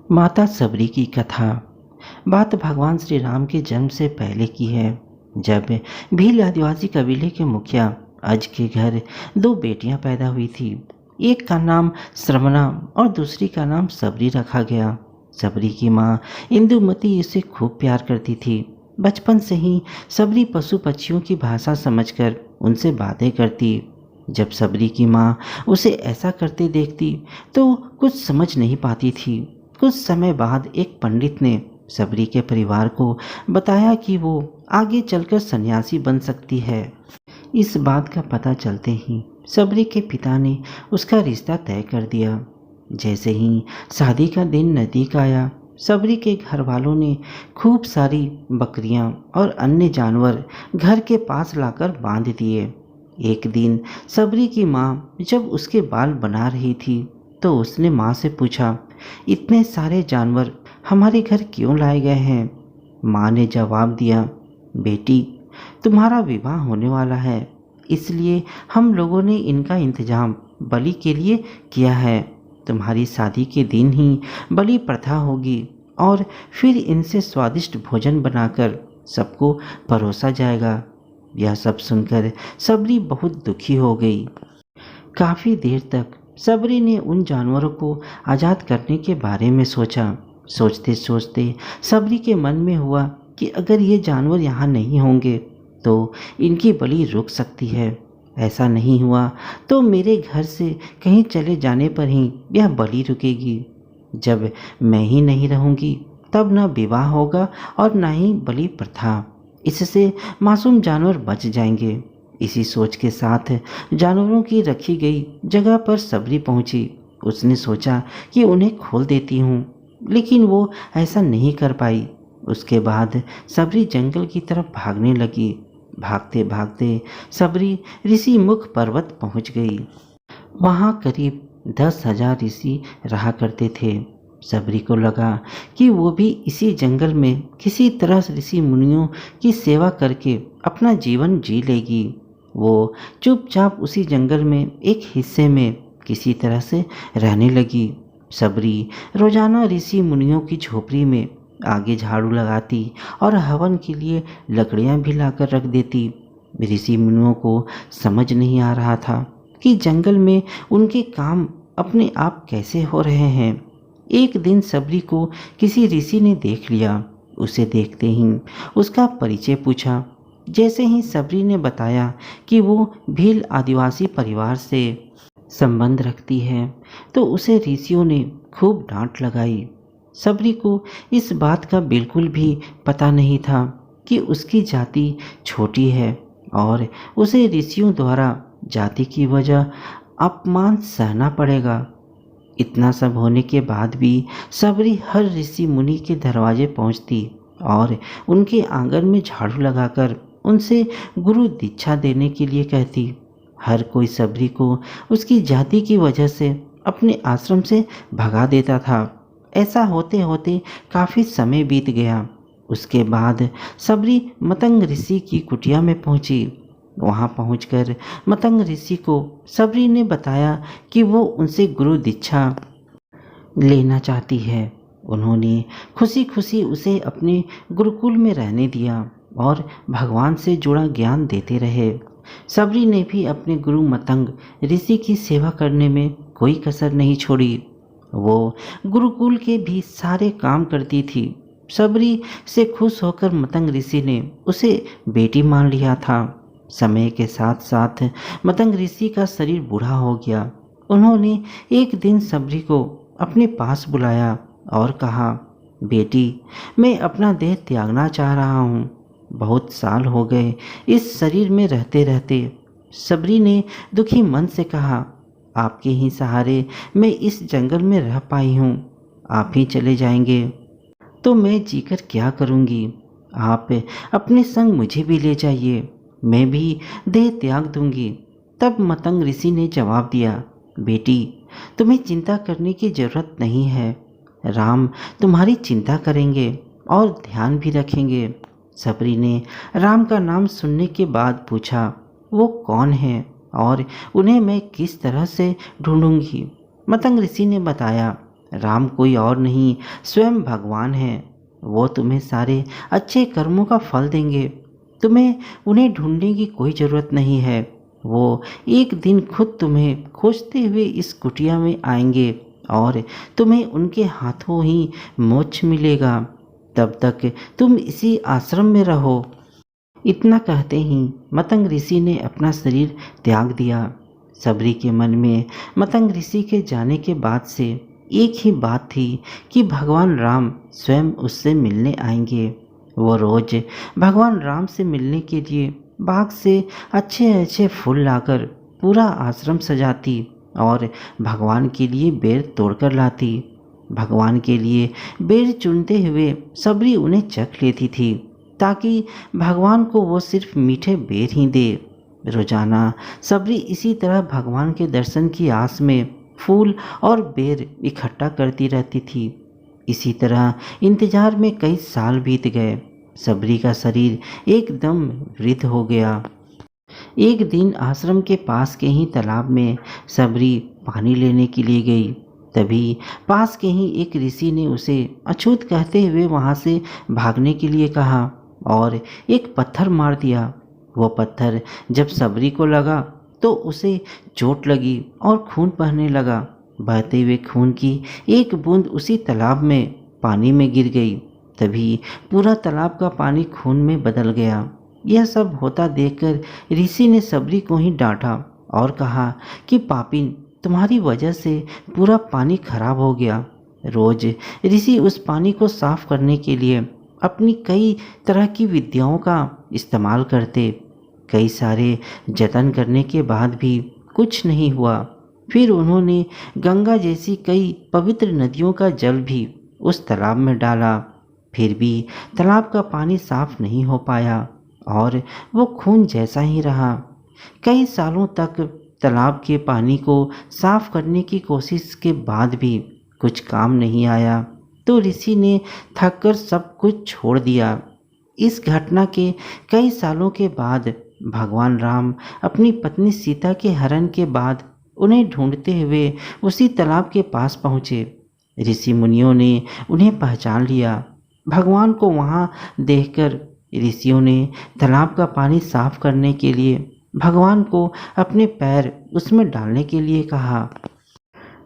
माता सबरी की कथा। बात भगवान श्री राम के जन्म से पहले की है, जब भील आदिवासी कबीले के मुखिया अज के घर दो बेटियां पैदा हुई थी। एक का नाम श्रवणा और दूसरी का नाम सबरी रखा गया। सबरी की माँ इंदुमती इसे खूब प्यार करती थी। बचपन से ही सबरी पशु पक्षियों की भाषा समझकर उनसे बातें करती। जब सबरी की माँ उसे ऐसा करते देखती तो कुछ समझ नहीं पाती थी। कुछ समय बाद एक पंडित ने सबरी के परिवार को बताया कि वो आगे चलकर सन्यासी बन सकती है। इस बात का पता चलते ही सबरी के पिता ने उसका रिश्ता तय कर दिया। जैसे ही शादी का दिन नज़दीक आया, सबरी के घर वालों ने खूब सारी बकरियां और अन्य जानवर घर के पास लाकर बांध दिए। एक दिन सबरी की माँ जब उसके बाल बना रही थी तो उसने माँ से पूछा, इतने सारे जानवर हमारे घर क्यों लाए गए हैं? माँ ने जवाब दिया, बेटी, तुम्हारा विवाह होने वाला है, इसलिए हम लोगों ने इनका इंतजाम बलि के लिए किया है। तुम्हारी शादी के दिन ही बलि प्रथा होगी और फिर इनसे स्वादिष्ट भोजन बनाकर सबको परोसा जाएगा। यह सब सुनकर सबरी बहुत दुखी हो गई। काफ़ी देर तक सबरी ने उन जानवरों को आज़ाद करने के बारे में सोचा। सोचते सोचते सबरी के मन में हुआ कि अगर ये जानवर यहाँ नहीं होंगे तो इनकी बलि रुक सकती है। ऐसा नहीं हुआ तो मेरे घर से कहीं चले जाने पर ही यह बलि रुकेगी। जब मैं ही नहीं रहूँगी तब न विवाह होगा और न ही बलि प्रथा। इससे मासूम जानवर बच जाएंगे। इसी सोच के साथ जानवरों की रखी गई जगह पर सबरी पहुंची। उसने सोचा कि उन्हें खोल देती हूँ, लेकिन वो ऐसा नहीं कर पाई। उसके बाद सबरी जंगल की तरफ भागने लगी। भागते भागते सबरी ऋषि मुख पर्वत पहुंच गई। वहाँ करीब 10,000 ऋषि रहा करते थे। सबरी को लगा कि वो भी इसी जंगल में किसी तरह ऋषि मुनियों की सेवा करके अपना जीवन जी लेगी। वो चुपचाप उसी जंगल में एक हिस्से में किसी तरह से रहने लगी। सबरी रोजाना ऋषि मुनियों की झोपड़ी में आगे झाड़ू लगाती और हवन के लिए लकड़ियां भी लाकर रख देती। ऋषि मुनियों को समझ नहीं आ रहा था कि जंगल में उनके काम अपने आप कैसे हो रहे हैं। एक दिन सबरी को किसी ऋषि ने देख लिया। उसे देखते ही उसका परिचय पूछा। जैसे ही सबरी ने बताया कि वो भील आदिवासी परिवार से संबंध रखती है तो उसे ऋषियों ने खूब डांट लगाई। सबरी को इस बात का बिल्कुल भी पता नहीं था कि उसकी जाति छोटी है और उसे ऋषियों द्वारा जाति की वजह अपमान सहना पड़ेगा। इतना सब होने के बाद भी सबरी हर ऋषि मुनि के दरवाजे पहुंचती और उनके आंगन में झाड़ू लगाकर उनसे गुरु दीक्षा देने के लिए कहती। हर कोई सबरी को उसकी जाति की वजह से अपने आश्रम से भगा देता था। ऐसा होते होते काफ़ी समय बीत गया। उसके बाद सबरी मतंग ऋषि की कुटिया में पहुंची। वहां पहुंचकर मतंग ऋषि को सबरी ने बताया कि वो उनसे गुरु दीक्षा लेना चाहती है। उन्होंने खुशी खुशी उसे अपने गुरुकुल में रहने दिया और भगवान से जुड़ा ज्ञान देते रहे। सबरी ने भी अपने गुरु मतंग ऋषि की सेवा करने में कोई कसर नहीं छोड़ी। वो गुरुकुल के भी सारे काम करती थी। सबरी से खुश होकर मतंग ऋषि ने उसे बेटी मान लिया था। समय के साथ साथ मतंग ऋषि का शरीर बूढ़ा हो गया। उन्होंने एक दिन सबरी को अपने पास बुलाया और कहा, बेटी, मैं अपना देह त्यागना चाह रहा हूँ। बहुत साल हो गए इस शरीर में रहते रहते। सबरी ने दुखी मन से कहा, आपके ही सहारे मैं इस जंगल में रह पाई हूँ। आप ही चले जाएंगे तो मैं जीकर क्या करूँगी? आप अपने संग मुझे भी ले जाइए, मैं भी देह त्याग दूंगी। तब मतंग ऋषि ने जवाब दिया, बेटी, तुम्हें चिंता करने की जरूरत नहीं है। राम तुम्हारी चिंता करेंगे और ध्यान भी रखेंगे। सबरी ने राम का नाम सुनने के बाद पूछा, वो कौन है और उन्हें मैं किस तरह से ढूंढूंगी? मतंग ऋषि ने बताया, राम कोई और नहीं, स्वयं भगवान है। वो तुम्हें सारे अच्छे कर्मों का फल देंगे। तुम्हें उन्हें ढूंढने की कोई ज़रूरत नहीं है। वो एक दिन खुद तुम्हें खोजते हुए इस कुटिया में आएंगे और तुम्हें उनके हाथों ही मोक्ष मिलेगा। तब तक तुम इसी आश्रम में रहो। इतना कहते ही मतंग ऋषि ने अपना शरीर त्याग दिया। सबरी के मन में मतंग ऋषि के जाने के बाद से एक ही बात थी कि भगवान राम स्वयं उससे मिलने आएंगे। वो रोज भगवान राम से मिलने के लिए बाग से अच्छे अच्छे फूल लाकर पूरा आश्रम सजाती और भगवान के लिए बेर तोड़कर लाती। भगवान के लिए बेर चुनते हुए सबरी उन्हें चख लेती थी ताकि भगवान को वो सिर्फ मीठे बेर ही दे। रोजाना सबरी इसी तरह भगवान के दर्शन की आस में फूल और बेर इकट्ठा करती रहती थी। इसी तरह इंतजार में कई साल बीत गए। सबरी का शरीर एकदम वृद्ध हो गया। एक दिन आश्रम के पास के ही तालाब में सबरी पानी लेने के लिए गई। तभी पास के ही एक ऋषि ने उसे अछूत कहते हुए वहाँ से भागने के लिए कहा और एक पत्थर मार दिया। वो पत्थर जब सबरी को लगा तो उसे चोट लगी और खून बहने लगा। बहते हुए खून की एक बूंद उसी तालाब में पानी में गिर गई। तभी पूरा तालाब का पानी खून में बदल गया। यह सब होता देखकर ऋषि ने सबरी को ही डांटा और कहा कि पापिन, तुम्हारी वजह से पूरा पानी खराब हो गया। रोज ऋषि उस पानी को साफ करने के लिए अपनी कई तरह की विद्याओं का इस्तेमाल करते। कई सारे जतन करने के बाद भी कुछ नहीं हुआ। फिर उन्होंने गंगा जैसी कई पवित्र नदियों का जल भी उस तालाब में डाला। फिर भी तालाब का पानी साफ नहीं हो पाया और वो खून जैसा ही रहा। कई सालों तक तालाब के पानी को साफ करने की कोशिश के बाद भी कुछ काम नहीं आया तो ऋषि ने थककर सब कुछ छोड़ दिया। इस घटना के कई सालों के बाद भगवान राम अपनी पत्नी सीता के हरण के बाद उन्हें ढूंढते हुए उसी तालाब के पास पहुँचे। ऋषि मुनियों ने उन्हें पहचान लिया। भगवान को वहाँ देखकर ऋषियों ने तालाब का पानी साफ करने के लिए भगवान को अपने पैर उसमें डालने के लिए कहा,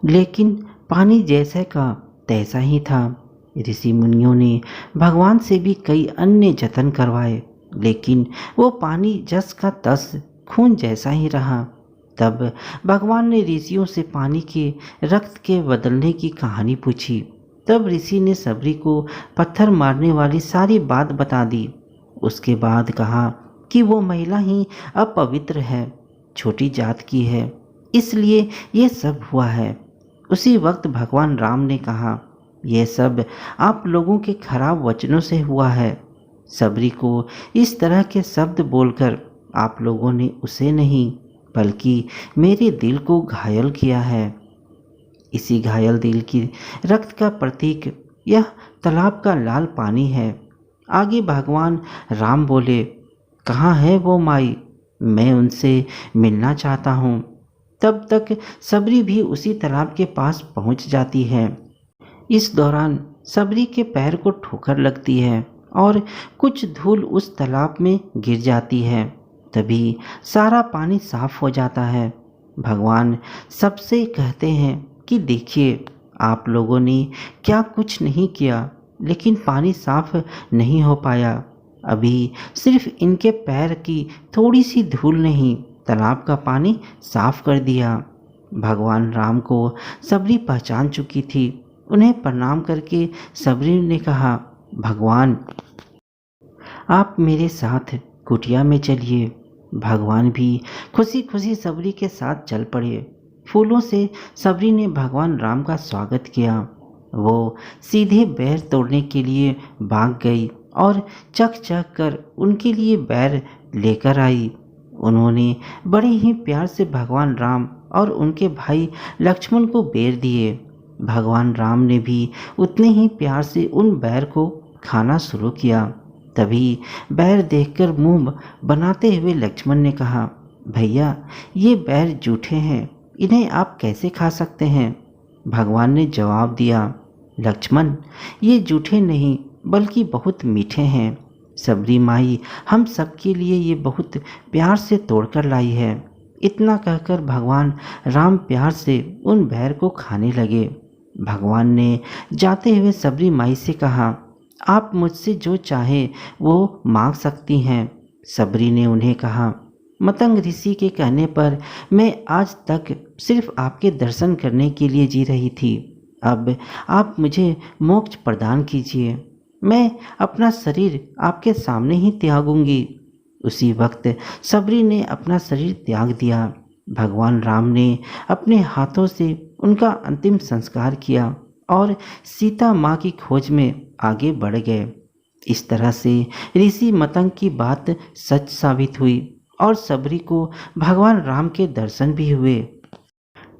लेकिन पानी जैसे का तैसा ही था। ऋषि मुनियों ने भगवान से भी कई अन्य जतन करवाए, लेकिन वो पानी जस का तस खून जैसा ही रहा। तब भगवान ने ऋषियों से पानी के रक्त के बदलने की कहानी पूछी। तब ऋषि ने सबरी को पत्थर मारने वाली सारी बात बता दी। उसके बाद कहा कि वो महिला ही अपवित्र है, छोटी जात की है, इसलिए ये सब हुआ है। उसी वक्त भगवान राम ने कहा, यह सब आप लोगों के खराब वचनों से हुआ है। सबरी को इस तरह के शब्द बोलकर आप लोगों ने उसे नहीं बल्कि मेरे दिल को घायल किया है। इसी घायल दिल की रक्त का प्रतीक यह तालाब का लाल पानी है। आगे भगवान राम बोले, कहाँ है वो माई, मैं उनसे मिलना चाहता हूँ। तब तक सबरी भी उसी तालाब के पास पहुँच जाती है। इस दौरान सबरी के पैर को ठोकर लगती है और कुछ धूल उस तालाब में गिर जाती है। तभी सारा पानी साफ हो जाता है। भगवान सबसे कहते हैं कि देखिए, आप लोगों ने क्या कुछ नहीं किया, लेकिन पानी साफ नहीं हो पाया। अभी सिर्फ इनके पैर की थोड़ी सी धूल ने ही तालाब का पानी साफ कर दिया। भगवान राम को सबरी पहचान चुकी थी। उन्हें प्रणाम करके सबरी ने कहा, भगवान, आप मेरे साथ कुटिया में चलिए। भगवान भी खुशी खुशी सबरी के साथ चल पड़े। फूलों से सबरी ने भगवान राम का स्वागत किया। वो सीधे बैर तोड़ने के लिए भाग गई और चक चक कर उनके लिए बैर लेकर आई। उन्होंने बड़े ही प्यार से भगवान राम और उनके भाई लक्ष्मण को बेर दिए। भगवान राम ने भी उतने ही प्यार से उन बैर को खाना शुरू किया। तभी बैर देखकर मुंह बनाते हुए लक्ष्मण ने कहा, भैया, ये बैर जूठे हैं, इन्हें आप कैसे खा सकते हैं? भगवान ने जवाब दिया, लक्ष्मण, ये जूठे नहीं बल्कि बहुत मीठे हैं। सबरी माई हम सबके लिए ये बहुत प्यार से तोड़कर लाई है। इतना कहकर भगवान राम प्यार से उन बैर को खाने लगे। भगवान ने जाते हुए सबरी माई से कहा, आप मुझसे जो चाहे वो मांग सकती हैं। सबरी ने उन्हें कहा, मतंग ऋषि के कहने पर मैं आज तक सिर्फ आपके दर्शन करने के लिए जी रही थी। अब आप मुझे मोक्ष प्रदान कीजिए। मैं अपना शरीर आपके सामने ही त्यागूंगी। उसी वक्त सबरी ने अपना शरीर त्याग दिया। भगवान राम ने अपने हाथों से उनका अंतिम संस्कार किया और सीता माँ की खोज में आगे बढ़ गए। इस तरह से ऋषि मतंग की बात सच साबित हुई और सबरी को भगवान राम के दर्शन भी हुए।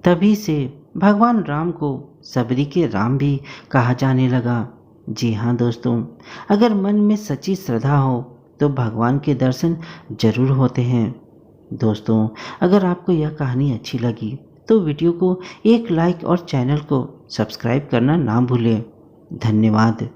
तभी से भगवान राम को सबरी के राम भी कहा जाने लगा। जी हाँ दोस्तों, अगर मन में सच्ची श्रद्धा हो तो भगवान के दर्शन जरूर होते हैं। दोस्तों, अगर आपको यह कहानी अच्छी लगी तो वीडियो को एक लाइक और चैनल को सब्सक्राइब करना ना भूलें। धन्यवाद।